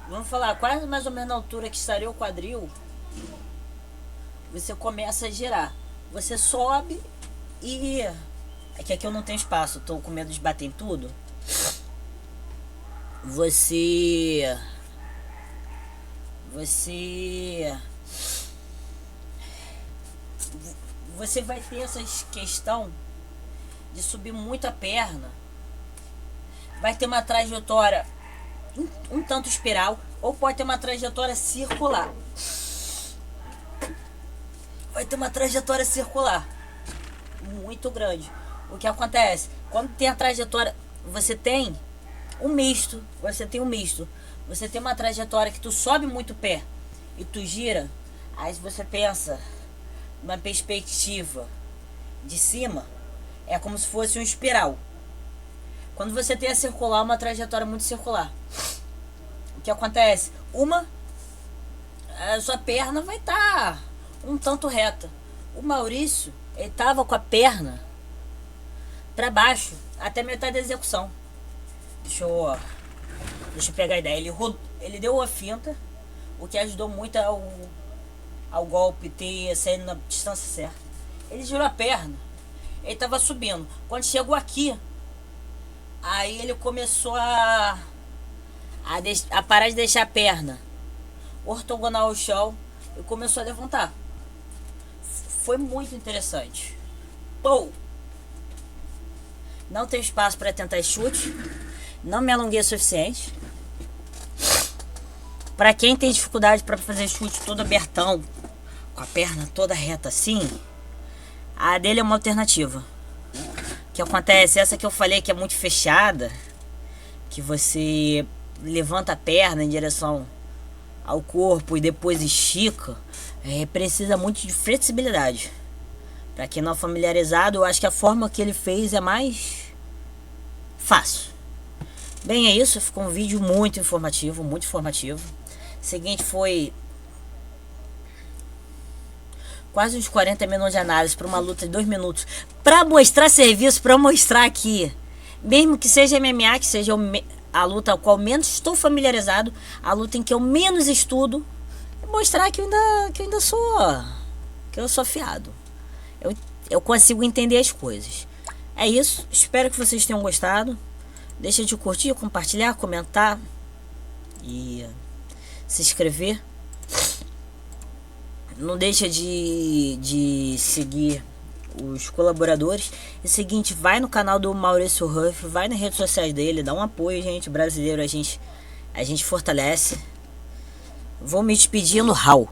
Vamos falar, quase mais ou menos na altura que estaria o quadril. Você começa a girar. Você sobe e... É que aqui eu não tenho espaço, tô com medo de bater em tudo. você você você vai ter essa questão de subir muito a perna, vai ter uma trajetória um tanto espiral, ou pode ter uma trajetória circular. Vai ter uma trajetória circular muito grande. O que acontece? Quando tem a trajetória, você tem um misto. Você tem um misto. Você tem uma trajetória que tu sobe muito o pé e tu gira. Aí você pensa numa perspectiva de cima, é como se fosse um espiral. Quando você tem a circular, uma trajetória muito circular, o que acontece? A sua perna vai estar um tanto reta. O Maurício, ele tava com a perna para baixo até metade da execução. Deixa eu pegar a ideia. Ele deu a finta, o que ajudou muito ao golpe ter saído na distância certa. Ele girou a perna, ele tava subindo. Quando chegou aqui, aí ele começou a parar de deixar a perna ortogonal ao chão e começou a levantar. Foi muito interessante. Pou! Não tem espaço para tentar chute. Não me alonguei o suficiente. Para quem tem dificuldade para fazer chute todo abertão, com a perna toda reta assim, a dele é uma alternativa. O que acontece? Essa que eu falei que é muito fechada, que você levanta a perna em direção ao corpo e depois estica, precisa muito de flexibilidade. Para quem não é familiarizado, eu acho que a forma que ele fez é mais fácil. Bem, é isso. Ficou um vídeo muito informativo, muito informativo. O seguinte, foi quase uns 40 minutos de análise para uma luta de 2 minutos. Para mostrar serviço, para mostrar aqui, mesmo que seja MMA, que seja a luta a qual menos estou familiarizado, a luta em que eu menos estudo, mostrar que eu ainda sou fiado. Eu consigo entender as coisas. É isso. Espero que vocês tenham gostado. Deixa de curtir, compartilhar, comentar e se inscrever. Não deixa de seguir os colaboradores. E seguinte, vai no canal do Maurício Huff, vai nas redes sociais dele, dá um apoio, gente. Brasileiro, a gente fortalece. Vou me despedindo, Raul.